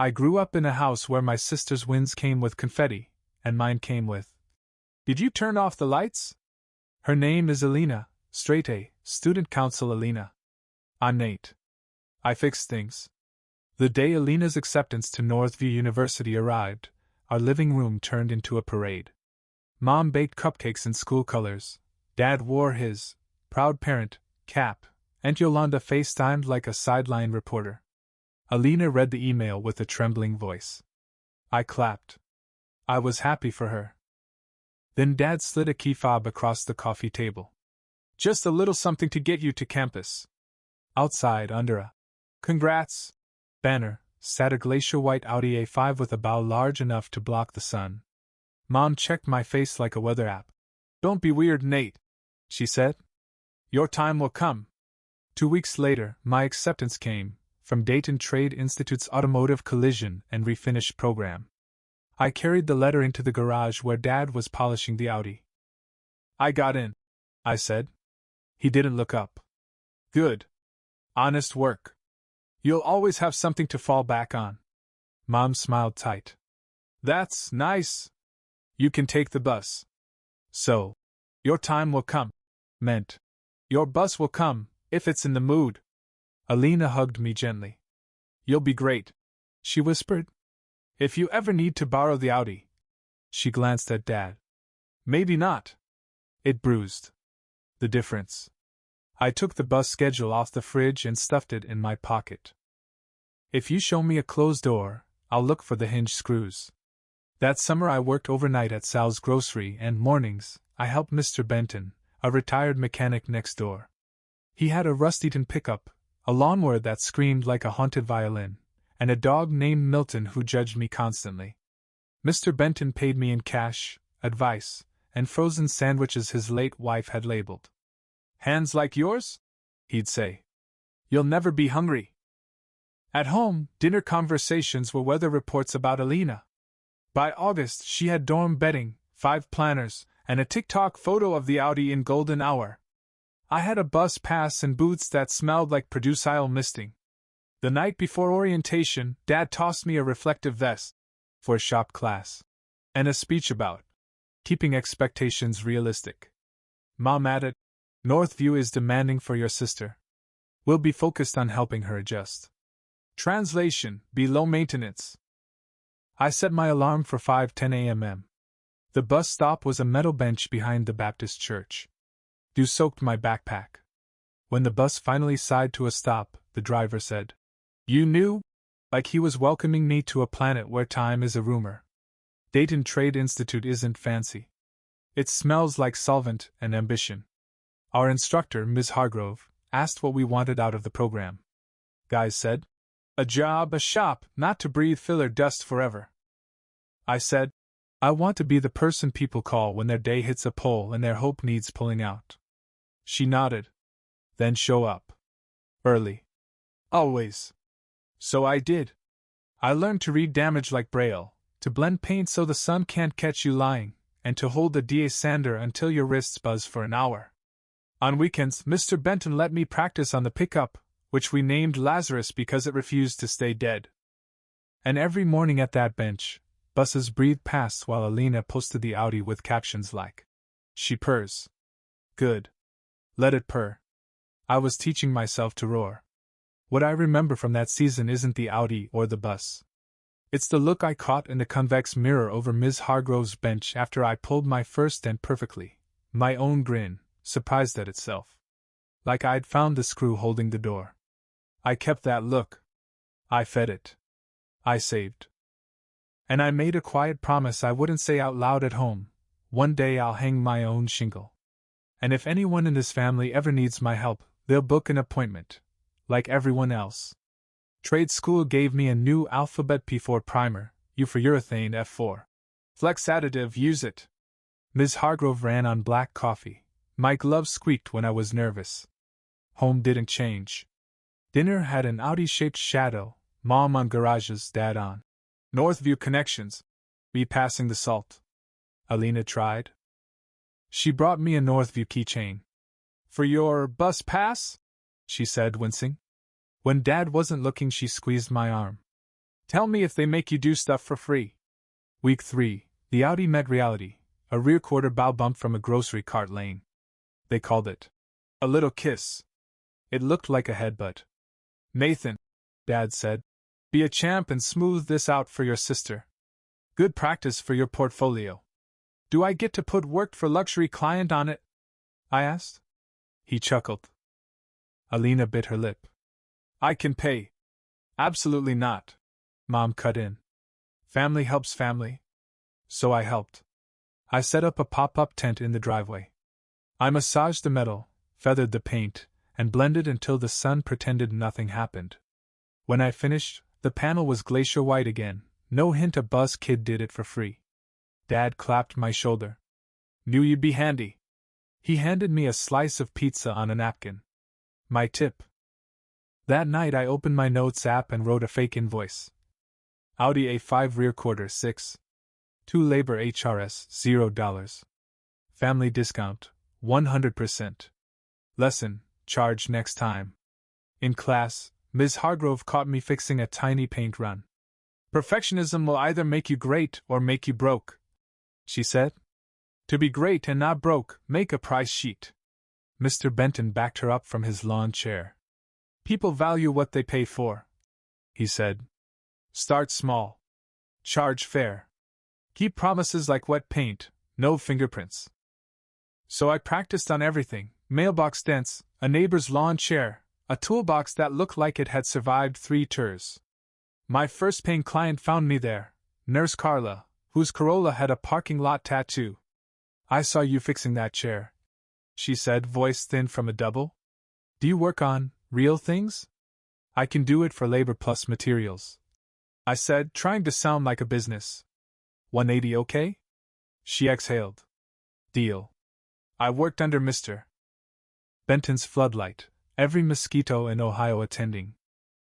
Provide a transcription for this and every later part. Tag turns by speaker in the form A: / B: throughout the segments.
A: I grew up in a house where my sister's wins came with confetti, and mine came with. Did you turn off the lights? Her name is Alina, straight A, student council Alina. I'm Nate. I fixed things. The day Alina's acceptance to Northview University arrived, our living room turned into a parade. Mom baked cupcakes in school colors, Dad wore his proud parent cap, Aunt Yolanda FaceTimed like a sideline reporter. Alina read the email with a trembling voice. I clapped. I was happy for her. Then Dad slid a key fob across the coffee table. Just a little something to get you to campus. Outside, under a "Congrats" banner, sat a glacier white Audi A5 with a bow large enough to block the sun. Mom checked my face like a weather app. Don't be weird, Nate, she said. Your time will come. 2 weeks later, my acceptance came, from Dayton Trade Institute's Automotive Collision and Refinish program. I carried the letter into the garage where Dad was polishing the Audi. I got in, I said. He didn't look up. Good. Honest work. You'll always have something to fall back on. Mom smiled tight. That's nice. You can take the bus. So, your time will come. Meant, your bus will come, if it's in the mood. Alina hugged me gently. You'll be great, she whispered. If you ever need to borrow the Audi. She glanced at Dad. Maybe not. It bruised. The difference. I took the bus schedule off the fridge and stuffed it in my pocket. If you show me a closed door, I'll look for the hinge screws. That summer I worked overnight at Sal's grocery and mornings, I helped Mr. Benton, a retired mechanic next door. He had a rust-eaten pickup, a lawnmower that screamed like a haunted violin, and a dog named Milton who judged me constantly. Mr. Benton paid me in cash, advice, and frozen sandwiches his late wife had labeled. Hands like yours? He'd say. You'll never be hungry. At home, dinner conversations were weather reports about Alina. By August, she had dorm bedding, 5 planners, and a TikTok photo of the Audi in golden hour. I had a bus pass and boots that smelled like Produce-Isle misting. The night before orientation, Dad tossed me a reflective vest for shop class and a speech about keeping expectations realistic. Mom added, Northview is demanding for your sister. We'll be focused on helping her adjust. Translation, be low maintenance. I set my alarm for 5:10 a.m. The bus stop was a metal bench behind the Baptist church. Dew soaked my backpack. When the bus finally sighed to a stop, the driver said, You knew? Like he was welcoming me to a planet where time is a rumor. Dayton Trade Institute isn't fancy. It smells like solvent and ambition. Our instructor, Ms. Hargrove, asked what we wanted out of the program. Guys said, a job, a shop, not to breathe filler dust forever. I said, I want to be the person people call when their day hits a pole and their hope needs pulling out. She nodded. Then show up. Early. Always. So I did. I learned to read damage like Braille, to blend paint so the sun can't catch you lying, and to hold the DA sander until your wrists buzz for an hour. On weekends, Mr. Benton let me practice on the pickup, which we named Lazarus because it refused to stay dead. And every morning at that bench, buses breathed past while Alina posted the Audi with captions like, She purrs. Good. Let it purr. I was teaching myself to roar. What I remember from that season isn't the Audi or the bus. It's the look I caught in the convex mirror over Ms. Hargrove's bench after I pulled my first and perfectly, my own grin, surprised at itself. Like I'd found the screw holding the door. I kept that look. I fed it. I saved. And I made a quiet promise I wouldn't say out loud at home. One day I'll hang my own shingle. And if anyone in this family ever needs my help, they'll book an appointment. Like everyone else. Trade school gave me a new alphabet P4 primer, U for urethane F4. Flex additive, use it. Ms. Hargrove ran on black coffee. My gloves squeaked when I was nervous. Home didn't change. Dinner had an Audi-shaped shadow, Mom on garages, Dad on Northview connections. Me passing the salt. Alina tried. She brought me a Northview keychain. For your bus pass? She said, wincing. When Dad wasn't looking, she squeezed my arm. Tell me if they make you do stuff for free. Week 3, the Audi met reality, a rear quarter bow bump from a grocery cart lane. They called it a little kiss. It looked like a headbutt. Nathan, Dad said, be a champ and smooth this out for your sister. Good practice for your portfolio. Do I get to put worked for luxury client on it? I asked. He chuckled. Alina bit her lip. I can pay. Absolutely not. Mom cut in. Family helps family. So I helped. I set up a pop-up tent in the driveway. I massaged the metal, feathered the paint, and blended until the sun pretended nothing happened. When I finished, the panel was glacier white again, no hint a buzz kid did it for free. Dad clapped my shoulder. Knew you'd be handy. He handed me a slice of pizza on a napkin. My tip. That night I opened my notes app and wrote a fake invoice. Audi A5 rear quarter 6. 2 labor HRS $0. Family discount 100%. Lesson, charge next time. In class, Ms. Hargrove caught me fixing a tiny paint run. Perfectionism will either make you great or make you broke, she said. To be great and not broke, make a price sheet. Mr. Benton backed her up from his lawn chair. People value what they pay for, he said. Start small. Charge fair. Keep promises like wet paint, no fingerprints. So I practiced on everything: mailbox dents, a neighbor's lawn chair, a toolbox that looked like it had survived 3 tours. My first paying client found me there, Nurse Carla, whose Corolla had a parking lot tattoo. I saw you fixing that chair, she said, voice thin from a double. Do you work on real things? I can do it for labor plus materials, I said, trying to sound like a business. 180 okay? She exhaled. Deal. I worked under Mr. Benton's floodlight, every mosquito in Ohio attending.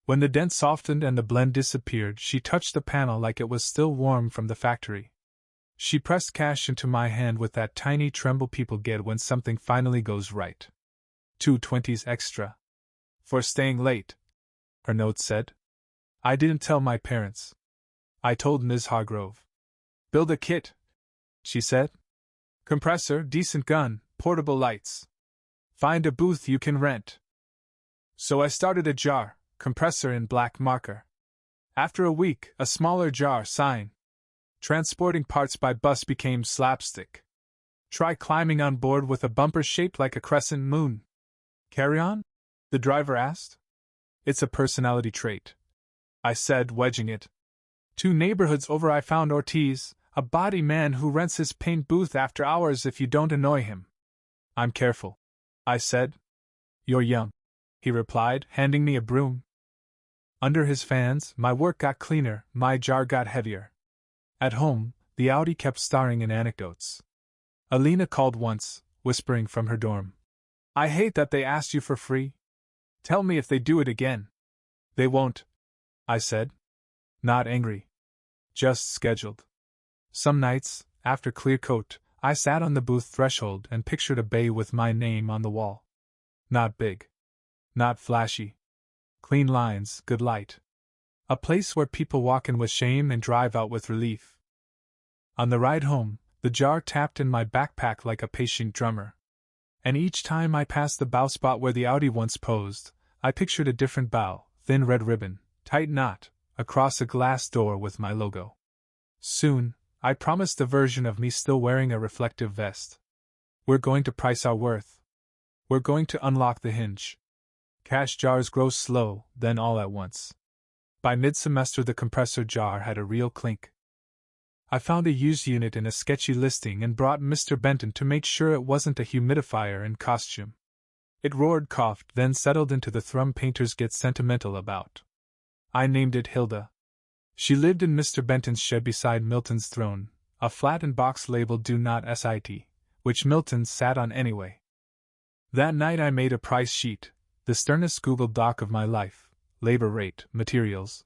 A: When the dent softened and the blend disappeared, she touched the panel like it was still warm from the factory. She pressed cash into my hand with that tiny tremble people get when something finally goes right. 2 20s extra. For staying late, her note said. I didn't tell my parents. I told Ms. Hargrove. Build a kit, she said. Compressor, decent gun, portable lights. Find a booth you can rent. So I started a jar, compressor in black marker. After a week, a smaller jar sign. Transporting parts by bus became slapstick. Try climbing on board with a bumper shaped like a crescent moon. Carry on? The driver asked. It's a personality trait, I said, wedging it. 2 neighborhoods over I found Ortiz, a body man who rents his paint booth after hours if you don't annoy him. I'm careful, I said. You're young, he replied, handing me a broom. Under his fans, my work got cleaner, my jar got heavier. At home, the Audi kept starring in anecdotes. Alina called once, whispering from her dorm. I hate that they asked you for free. Tell me if they do it again. They won't, I said. Not angry. Just scheduled. Some nights, after clear coat, I sat on the booth threshold and pictured a bay with my name on the wall. Not big. Not flashy. Clean lines, good light. A place where people walk in with shame and drive out with relief. On the ride home, the jar tapped in my backpack like a patient drummer. And each time I passed the bow spot where the Audi once posed, I pictured a different bow, thin red ribbon, tight knot, across a glass door with my logo. Soon, I promised a version of me still wearing a reflective vest. We're going to price our worth. We're going to unlock the hinge. Cash jars grow slow, then all at once. By mid-semester the compressor jar had a real clink. I found a used unit in a sketchy listing and brought Mr. Benton to make sure it wasn't a humidifier in costume. It roared, coughed, then settled into the thrum painters get sentimental about. I named it Hilda. She lived in Mr. Benton's shed beside Milton's throne, a flattened box labeled Do Not Sit, which Milton sat on anyway. That night I made a price sheet, the sternest Google Doc of my life: labor rate, materials,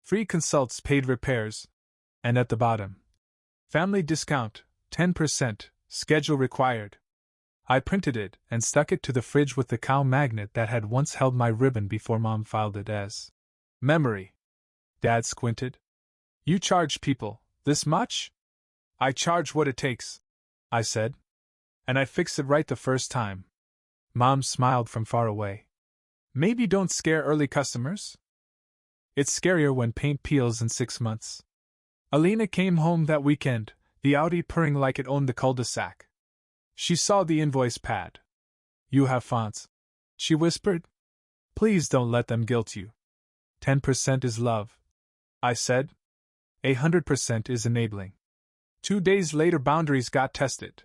A: free consults, paid repairs, and at the bottom, family discount, 10%, schedule required. I printed it and stuck it to the fridge with the cow magnet that had once held my ribbon before Mom filed it as memory. Dad squinted. You charge people this much? I charge what it takes, I said. And I fix it right the first time. Mom smiled from far away. Maybe don't scare early customers? It's scarier when paint peels in 6 months. Alina came home that weekend, the Audi purring like it owned the cul-de-sac. She saw the invoice pad. You have fonts, she whispered. Please don't let them guilt you. 10% is love, I said. 100% is enabling. 2 days later, boundaries got tested.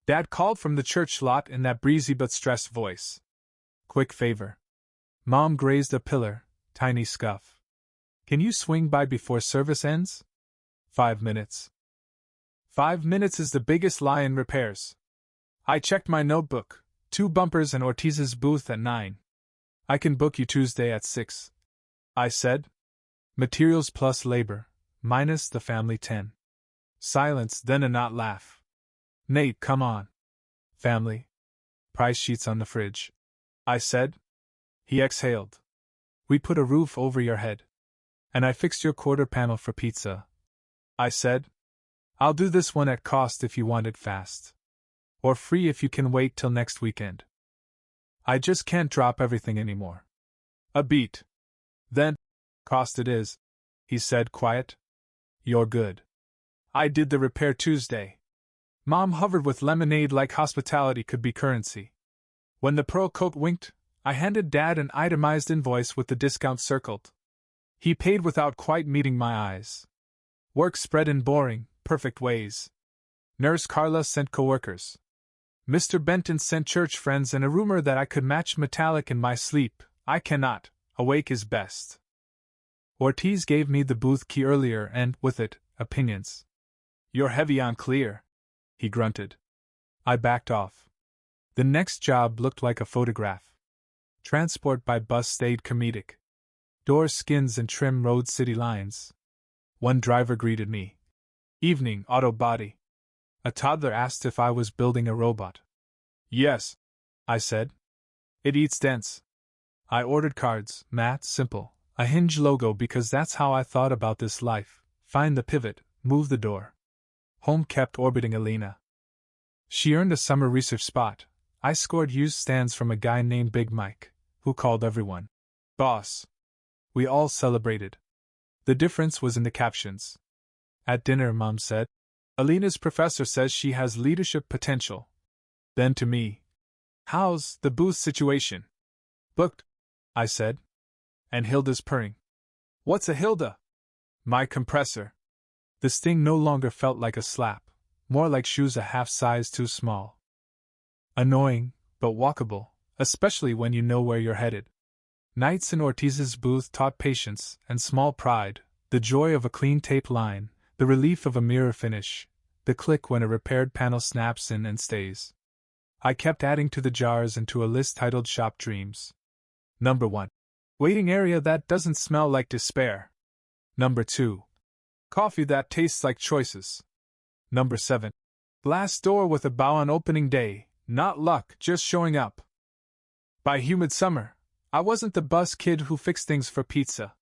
A: Dad called from the church lot in that breezy but stressed voice. Quick favor. Mom grazed a pillar, tiny scuff. Can you swing by before service ends? 5 minutes. 5 minutes is the biggest lie in repairs. I checked my notebook. 2 bumpers and Ortiz's booth at 9. I can book you Tuesday at 6. I said. Materials plus labor, minus the family 10. Silence, then a not laugh. Nate, come on. Family. Price sheets on the fridge. I said. He exhaled. We put a roof over your head. And I fixed your quarter panel for pizza. I said. I'll do this one at cost if you want it fast. Or free if you can wait till next weekend. I just can't drop everything anymore. A beat. Then, cost it is, he said quiet. You're good. I did the repair Tuesday. Mom hovered with lemonade like hospitality could be currency. When the pearl coat winked, I handed Dad an itemized invoice with the discount circled. He paid without quite meeting my eyes. Work spread in boring, perfect ways. Nurse Carla sent coworkers. Mr. Benton sent church friends, and a rumor that I could match metallic in my sleep. I cannot. Awake is best. Ortiz gave me the booth key earlier and, with it, opinions. You're heavy on clear, he grunted. I backed off. The next job looked like a photograph. Transport by bus stayed comedic. Door skins and trim road city lines. One driver greeted me. Evening, auto body. A toddler asked if I was building a robot. Yes, I said. It eats dents. I ordered cards, matte, simple, a hinge logo because that's how I thought about this life. Find the pivot, move the door. Home kept orbiting Alina. She earned a summer research spot. I scored used stands from a guy named Big Mike, who called everyone boss. We all celebrated. The difference was in the captions. At dinner, Mom said, Alina's professor says she has leadership potential. Then to me, how's the booth situation? Booked, I said. And Hilda's purring. What's a Hilda? My compressor. The sting no longer felt like a slap, more like shoes a half size too small. Annoying, but walkable, especially when you know where you're headed. Nights in Ortiz's booth taught patience and small pride, the joy of a clean tape line, the relief of a mirror finish, the click when a repaired panel snaps in and stays. I kept adding to the jars and to a list titled Shop Dreams. Number 1. Waiting area that doesn't smell like despair. Number 2. Coffee that tastes like choices. Number 7. Glass door with a bow on opening day, not luck, just showing up. By humid summer, I wasn't the bus kid who fixed things for pizza.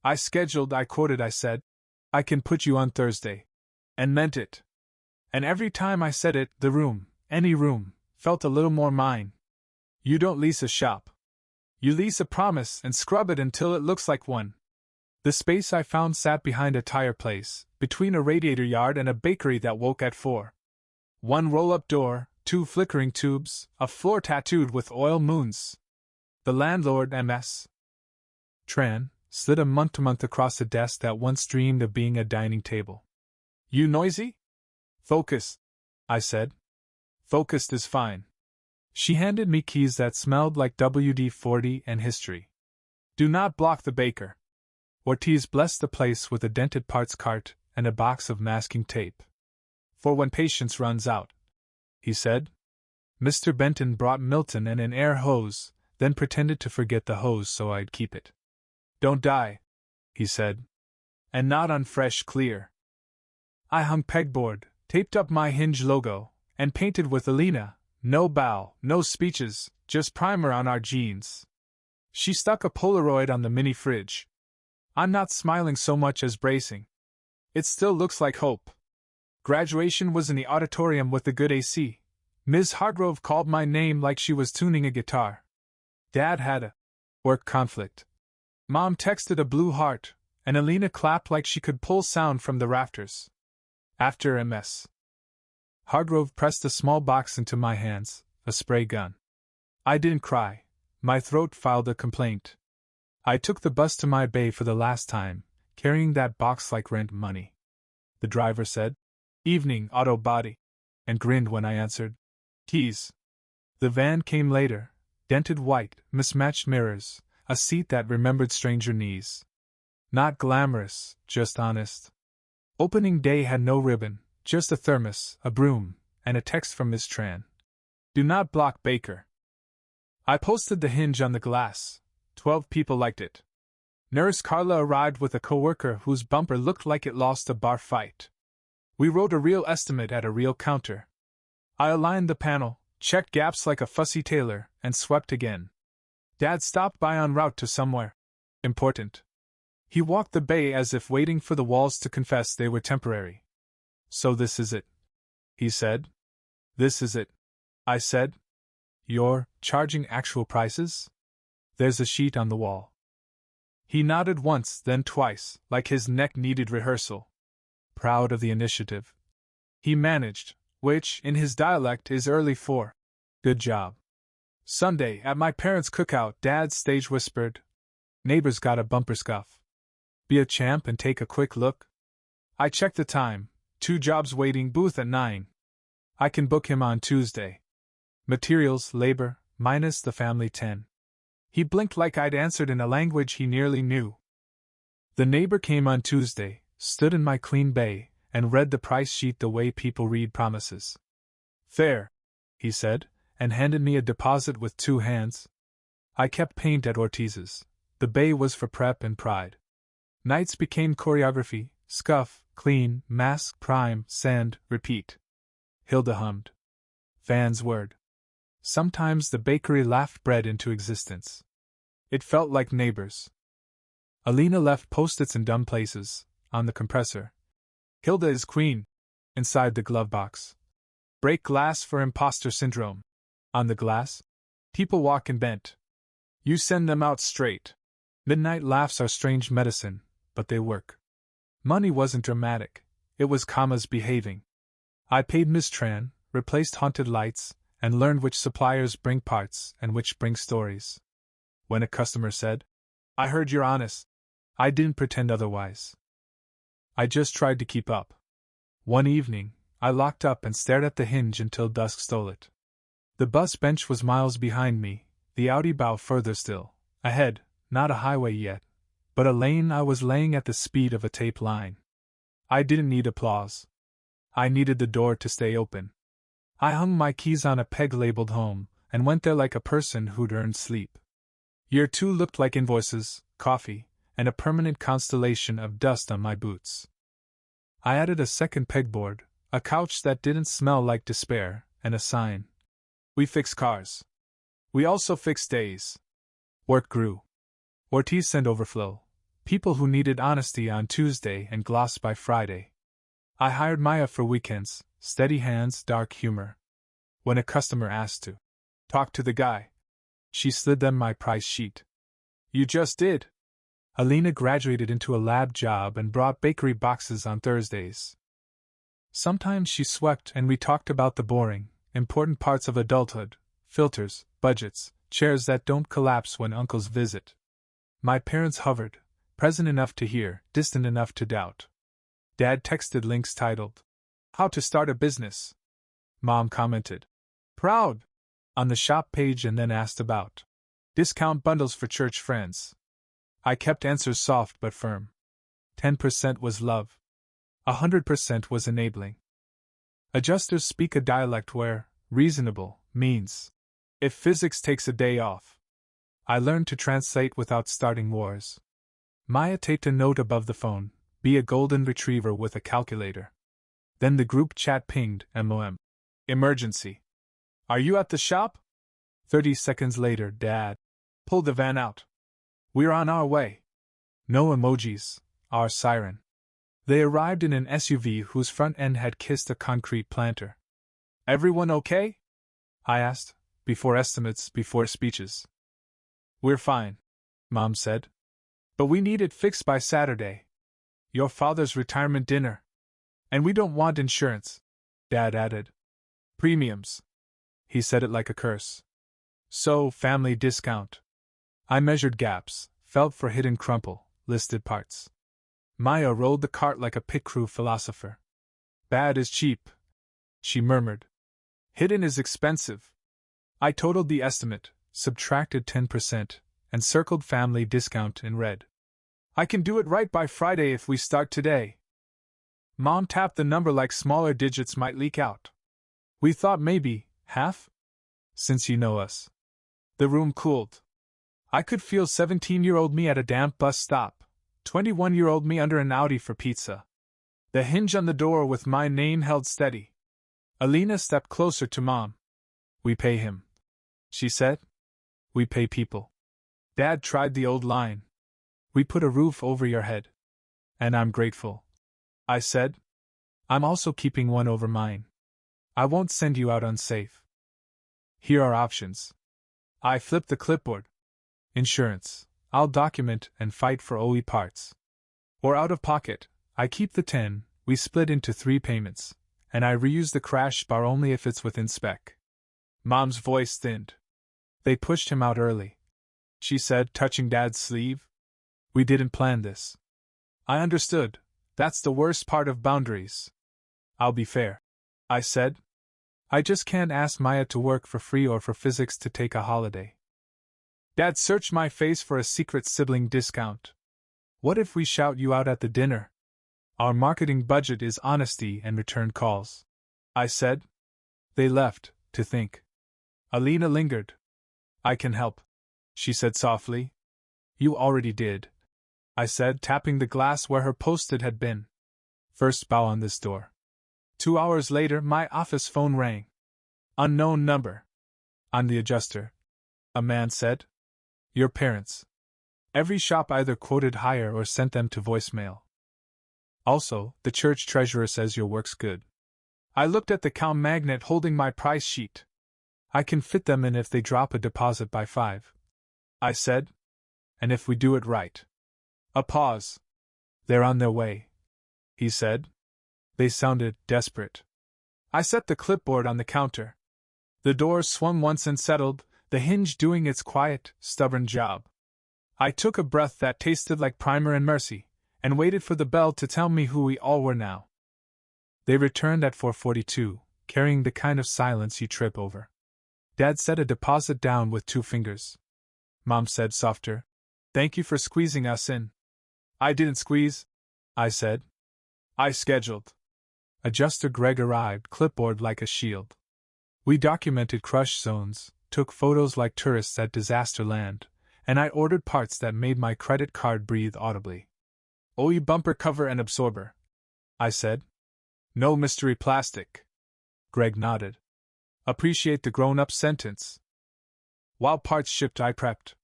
A: I said, I can put you on Thursday. And meant it. And every time I said it, the room, any room, felt a little more mine. You don't lease a shop. You lease a promise and scrub it until it looks like one. The space I found sat behind a tire place, between a radiator yard and a bakery that woke at 4. 1 roll-up door, 2 flickering tubes, a floor tattooed with oil moons. The landlord, M.S. Tran, slid a month-to-month across a desk that once dreamed of being a dining table. You noisy? Focus, I said. Focused is fine. She handed me keys that smelled like WD-40 and history. Do not block the baker. Ortiz blessed the place with a dented parts cart and a box of masking tape. For when patience runs out, he said. Mr. Benton brought Milton and an air hose, then pretended to forget the hose so I'd keep it. Don't die, he said. And not on fresh clear. I hung pegboard, taped up my hinge logo, and painted with Alina. No bow, no speeches, just primer on our jeans. She stuck a Polaroid on the mini fridge. I'm not smiling so much as bracing. It still looks like hope. Graduation was in the auditorium with the good AC. Ms. Hargrove called my name like she was tuning a guitar. Dad had a work conflict. Mom texted a blue heart, and Alina clapped like she could pull sound from the rafters. After MS. Hargrove pressed a small box into my hands, a spray gun. I didn't cry. My throat filed a complaint. I took the bus to my bay for the last time, carrying that box like rent money. The driver said, "Evening, auto body," and grinned when I answered, "Keys." The van came later, dented white, mismatched mirrors, a seat that remembered stranger knees. Not glamorous, just honest. Opening day had no ribbon, just a thermos, a broom, and a text from Miss Tran. "Do not block Baker." I posted the hinge on the glass. 12 people liked it. Nurse Carla arrived with a coworker whose bumper looked like it lost a bar fight. We wrote a real estimate at a real counter. I aligned the panel, checked gaps like a fussy tailor, and swept again. Dad stopped by en route to somewhere important. He walked the bay as if waiting for the walls to confess they were temporary. "So this is it," he said. "This is it," I said. "You're charging actual prices? There's a sheet on the wall." He nodded once, then twice, like his neck needed rehearsal. Proud of the initiative he managed, which, in his dialect, is early for "good job." Sunday, at my parents' cookout, Dad stage whispered, "Neighbor's got a bumper scuff. Be a champ and take a quick look?" I checked the time, 2 jobs waiting, booth at 9. I can book him on Tuesday. Materials, labor, minus the family 10. He blinked like I'd answered in a language he nearly knew. The neighbor came on Tuesday, stood in my clean bay, and read the price sheet the way people read promises. "Fair," he said, and handed me a deposit with 2 hands. I kept paint at Ortiz's. The bay was for prep and pride. Nights became choreography: scuff, clean, mask, prime, sand, repeat. Hilda hummed. Fan's word. Sometimes the bakery laughed bread into existence. It felt like neighbors. Alina left post-its in dumb places, on the compressor. "Hilda is queen," inside the glove box. "Break glass for imposter syndrome," on the glass. "People walk in bent. You send them out straight." Midnight laughs are strange medicine, but they work. Money wasn't dramatic, it was commas behaving. I paid Miss Tran, replaced haunted lights, and learned which suppliers bring parts and which bring stories. When a customer said, "I heard you're honest," I didn't pretend otherwise. I just tried to keep up. One evening, I locked up and stared at the hinge until dusk stole it. The bus bench was miles behind me, the Audi bow further still. Ahead, not a highway yet, but a lane I was laying at the speed of a tape line. I didn't need applause. I needed the door to stay open. I hung my keys on a peg labeled home, and went there like a person who'd earned sleep. Year 2 looked like invoices, coffee, and a permanent constellation of dust on my boots. I added a second pegboard, a couch that didn't smell like despair, and a sign. "We fix cars. We also fix days." Work grew. Ortiz sent overflow. People who needed honesty on Tuesday and gloss by Friday. I hired Maya for weekends, steady hands, dark humor. When a customer asked to talk to the guy, she slid them my price sheet. "You just did." Alina graduated into a lab job and brought bakery boxes on Thursdays. Sometimes she swept and we talked about the boring, important parts of adulthood: filters, budgets, chairs that don't collapse when uncles visit. My parents hovered, present enough to hear, distant enough to doubt. Dad texted links titled, "How to Start a Business." Mom commented, "Proud," on the shop page and then asked about discount bundles for church friends. I kept answers soft but firm. 10% was love. 100% was enabling. Adjusters speak a dialect where reasonable means if physics takes a day off. I learned to translate without starting wars. Maya taped a note above the phone, "Be a golden retriever with a calculator." Then the group chat pinged, MOM. "Emergency. Are you at the shop?" 30 seconds later, Dad pulled the van out. "We're on our way." No emojis, our siren. They arrived in an SUV whose front end had kissed a concrete planter. Everyone okay? I asked, before estimates, before speeches. We're fine, Mom said. But we need it fixed by Saturday. Your father's retirement dinner. And we don't want insurance, Dad added. Premiums. He said it like a curse. So, family discount. I measured gaps, felt for hidden crumple, listed parts. Maya rolled the cart like a pit crew philosopher. Bad is cheap, she murmured. Hidden is expensive. I totaled the estimate, subtracted 10%, and circled family discount in red. I can do it right by Friday if we start today. Mom tapped the number like smaller digits might leak out. We thought maybe, half? Since you know us. The room cooled. I could feel 17-year-old me at a damp bus stop, 21-year-old me under an Audi for pizza. The hinge on the door with my name held steady. Alina stepped closer to Mom. We pay him, she said. We pay people. Dad tried the old line. We put a roof over your head. And I'm grateful, I said. I'm also keeping one over mine. I won't send you out unsafe. Here are options. I flipped the clipboard. Insurance. I'll document and fight for OE parts. Or out of pocket. I keep the 10, we split into 3 payments, and I reuse the crash bar only if it's within spec. Mom's voice thinned. They pushed him out early, she said, touching Dad's sleeve. We didn't plan this. I understood. That's the worst part of boundaries. I'll be fair, I said. I just can't ask Maya to work for free or for physics to take a holiday. Dad searched my face for a secret sibling discount. What if we shout you out at the dinner? Our marketing budget is honesty and return calls, I said. They left, to think. Alina lingered. I can help, she said softly. You already did, I said, tapping the glass where her post-it had been. First bow on this door. 2 hours later, my office phone rang. Unknown number. On the adjuster, a man said. Your parents. Every shop either quoted higher or sent them to voicemail. Also, the church treasurer says your work's good. I looked at the cow magnet holding my price sheet. I can fit them in if they drop a deposit by 5. I said. And if we do it right. A pause. They're on their way, he said. They sounded desperate. I set the clipboard on the counter. The door swung once and settled, the hinge doing its quiet, stubborn job. I took a breath that tasted like primer and mercy, and waited for the bell to tell me who we all were now. They returned at 4:42, carrying the kind of silence you trip over. Dad set a deposit down with 2 fingers. Mom said softer, Thank you for squeezing us in. I didn't squeeze, I said. I scheduled. Adjuster Greg arrived, clipboard like a shield. We documented crush zones, took photos like tourists at disaster land, and I ordered parts that made my credit card breathe audibly. OE bumper cover and absorber, I said. No mystery plastic. Greg nodded. Appreciate the grown-up sentence. While parts shipped, I prepped.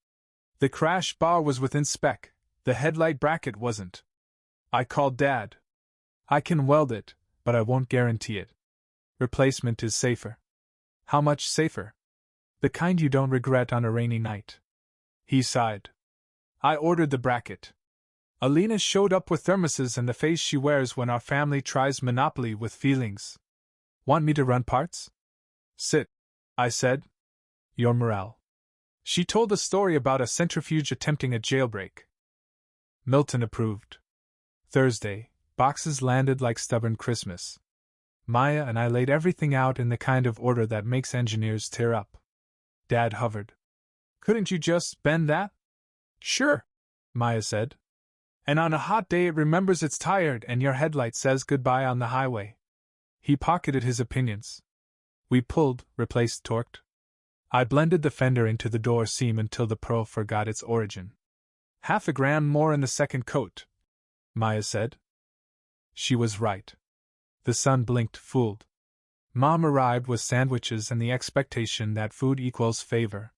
A: The crash bar was within spec, the headlight bracket wasn't. I called Dad. I can weld it, but I won't guarantee it. Replacement is safer. How much safer? The kind you don't regret on a rainy night. He sighed. I ordered the bracket. Alina showed up with thermoses and the face she wears when our family tries Monopoly with feelings. Want me to run parts? Sit, I said. Your morale. She told a story about a centrifuge attempting a jailbreak. Milton approved. Thursday, boxes landed like stubborn Christmas. Maya and I laid everything out in the kind of order that makes engineers tear up. Dad hovered. Couldn't you just bend that? Sure, Maya said. And on a hot day it remembers it's tired and your headlight says goodbye on the highway. He pocketed his opinions. We pulled, replaced, torqued. I blended the fender into the door seam until the pearl forgot its origin. 0.5 gram more in the second coat, Maya said. She was right. The sun blinked, fooled. Mom arrived with sandwiches and the expectation that food equals favor.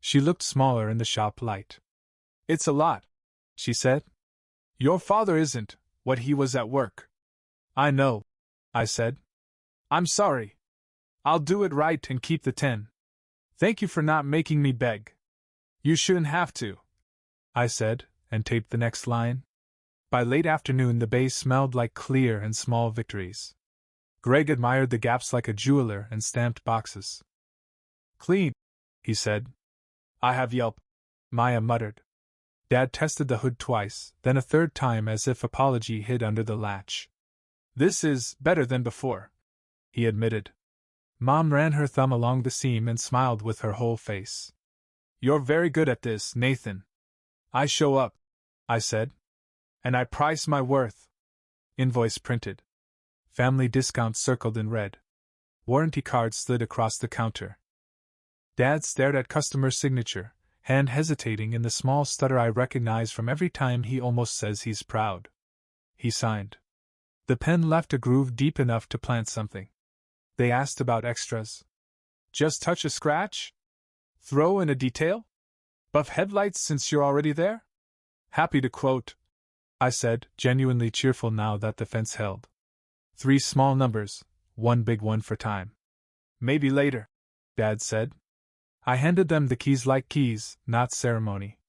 A: She looked smaller in the shop light. It's a lot, she said. Your father isn't what he was at work. I know, I said. I'm sorry. I'll do it right and keep the 10. Thank you for not making me beg. You shouldn't have to, I said, and taped the next line. By late afternoon, the bay smelled like clear and small victories. Greg admired the gaps like a jeweler and stamped boxes. Clean, he said. I have Yelp, Maya muttered. Dad tested the hood twice, then a third time as if apology hid under the latch. This is better than before, he admitted. Mom ran her thumb along the seam and smiled with her whole face. You're very good at this, Nathan. I show up, I said. And I price my worth. Invoice printed. Family discount circled in red. Warranty card slid across the counter. Dad stared at customer signature, hand hesitating in the small stutter I recognize from every time he almost says he's proud. He signed. The pen left a groove deep enough to plant something. They asked about extras. Just touch a scratch? Throw in a detail? Buff headlights since you're already there? Happy to quote, I said, genuinely cheerful now that the fence held. 3 small numbers, 1 big one for time. Maybe later, Dad said. I handed them the keys like keys, not ceremony.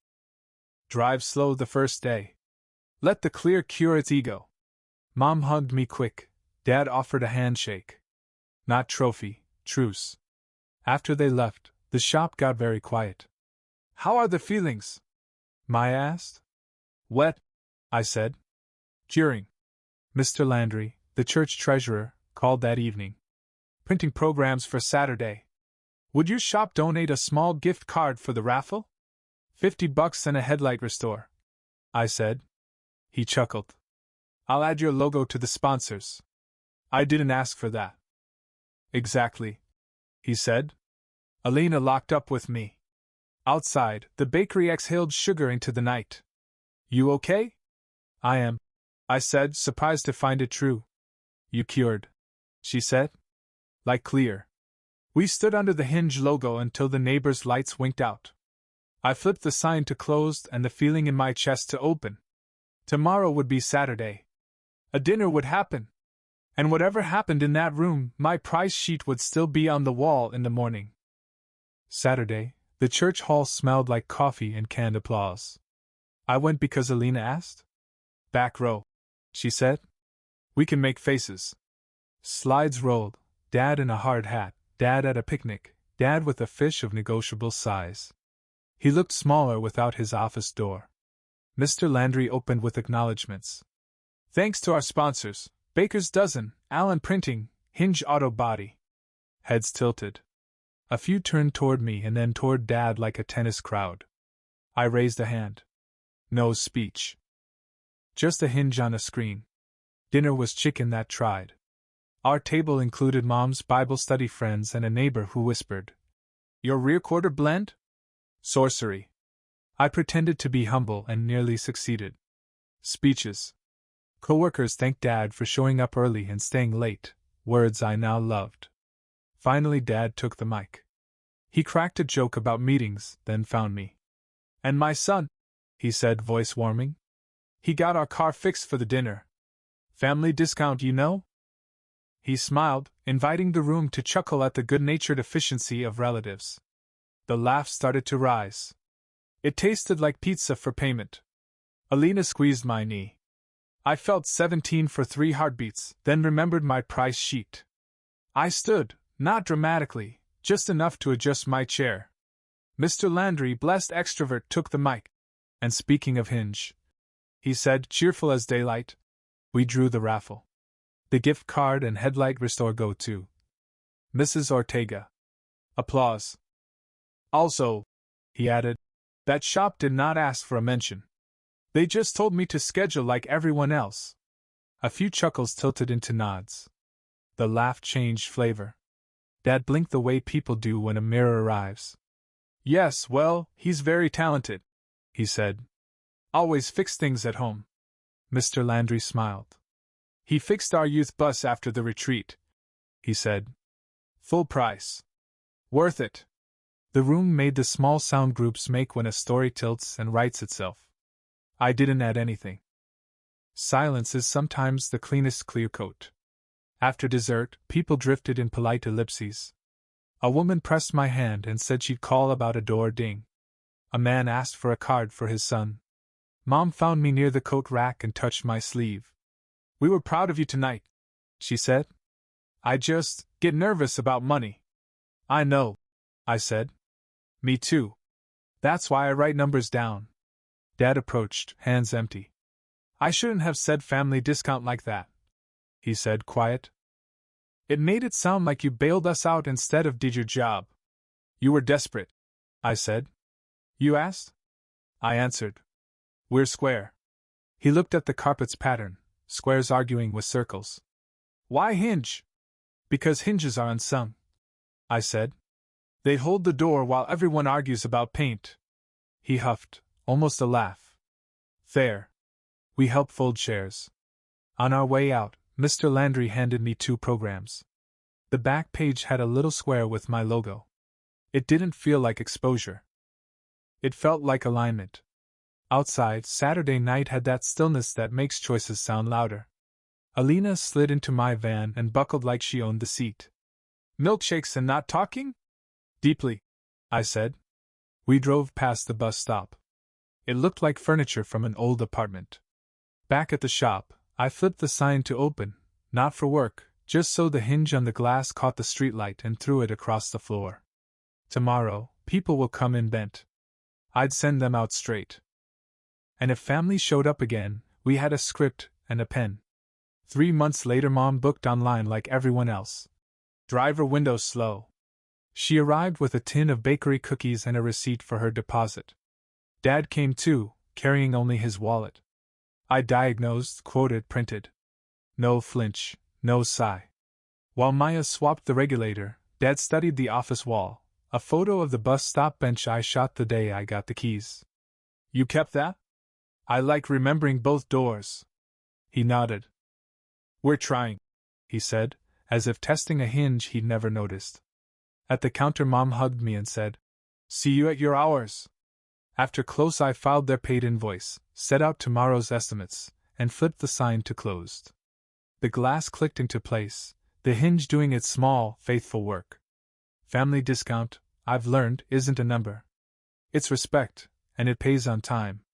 A: Drive slow the first day. Let the clear cure its ego. Mom hugged me quick. Dad offered a handshake. Not trophy, truce. After they left, the shop got very quiet. How are the feelings? Maya asked. Wet, I said. Curing. Mr. Landry, the church treasurer, called that evening. Printing programs for Saturday. Would your shop donate a small gift card for the raffle? $50 and a headlight restore, I said. He chuckled. I'll add your logo to the sponsors. I didn't ask for that. Exactly, he said. Alina locked up with me. Outside, the bakery exhaled sugar into the night. You okay? I am, I said, surprised to find it true. You cured, she said. Like clear. We stood under the Hinge logo until the neighbor's lights winked out. I flipped the sign to closed and the feeling in my chest to open. Tomorrow would be Saturday. A dinner would happen. And whatever happened in that room, my price sheet would still be on the wall in the morning. Saturday, the church hall smelled like coffee and canned applause. I went because Alina asked. Back row, she said. We can make faces. Slides rolled, Dad in a hard hat, Dad at a picnic, Dad with a fish of negotiable size. He looked smaller without his office door. Mr. Landry opened with acknowledgments. Thanks to our sponsors, Baker's Dozen, Allen Printing, Hinge Auto Body. Heads tilted. A few turned toward me and then toward Dad like a tennis crowd. I raised a hand. No speech. Just a hinge on a screen. Dinner was chicken that tried. Our table included Mom's Bible study friends and a neighbor who whispered, Your rear quarter blend? Sorcery. I pretended to be humble and nearly succeeded. Speeches. Coworkers thanked Dad for showing up early and staying late, words I now loved. Finally, Dad took the mic. He cracked a joke about meetings, then found me. And my son, he said, voice warming. He got our car fixed for the dinner. Family discount, you know? He smiled, inviting the room to chuckle at the good-natured efficiency of relatives. The laugh started to rise. It tasted like pizza for payment. Alina squeezed my knee. I felt 17 for 3 heartbeats, then remembered my price sheet. I stood, not dramatically, just enough to adjust my chair. Mr. Landry, blessed extrovert, took the mic. And speaking of Hinge, he said, cheerful as daylight, we drew the raffle. The gift card and headlight restore go to Mrs. Ortega. Applause. Also, he added, that shop did not ask for a mention. They just told me to schedule like everyone else. A few chuckles tilted into nods. The laugh changed flavor. Dad blinked the way people do when a mirror arrives. Yes, well, he's very talented, he said. Always fix things at home. Mr. Landry smiled. He fixed our youth bus after the retreat, he said. Full price. Worth it. The room made the small sound groups make when a story tilts and writes itself. I didn't add anything. Silence is sometimes the cleanest clear coat. After dessert, people drifted in polite ellipses. A woman pressed my hand and said she'd call about a door ding. A man asked for a card for his son. Mom found me near the coat rack and touched my sleeve. "We were proud of you tonight," she said. "I just get nervous about money." "I know," I said. "Me too. That's why I write numbers down." Dad approached, hands empty. "I shouldn't have said family discount like that," he said, quiet. "It made it sound like you bailed us out instead of did your job." "You were desperate," I said. "You asked?" I answered. "We're square." He looked at the carpet's pattern, squares arguing with circles. "Why hinge?" "Because hinges are unsung," I said. "They hold the door while everyone argues about paint." He huffed, almost a laugh. "Fair." We helped fold chairs. On our way out, Mr. Landry handed me 2 programs. The back page had a little square with my logo. It didn't feel like exposure. It felt like alignment. Outside, Saturday night had that stillness that makes choices sound louder. Alina slid into my van and buckled like she owned the seat. "Milkshakes and not talking?" "Deeply," I said. We drove past the bus stop. It looked like furniture from an old apartment. Back at the shop, I flipped the sign to open, not for work, just so the hinge on the glass caught the streetlight and threw it across the floor. Tomorrow, people will come in bent. I'd send them out straight. And if family showed up again, we had a script and a pen. 3 months later, Mom booked online like everyone else. Driver window slow. She arrived with a tin of bakery cookies and a receipt for her deposit. Dad came too, carrying only his wallet. I diagnosed, quoted, printed. No flinch, no sigh. While Maya swapped the regulator, Dad studied the office wall, a photo of the bus stop bench I shot the day I got the keys. "You kept that?" "I like remembering both doors." He nodded. "We're trying," he said, as if testing a hinge he'd never noticed. At the counter, Mom hugged me and said, "See you at your hours." After close, I filed their paid invoice, set out tomorrow's estimates, and flipped the sign to closed. The glass clicked into place, the hinge doing its small, faithful work. Family discount, I've learned, isn't a number. It's respect, and it pays on time.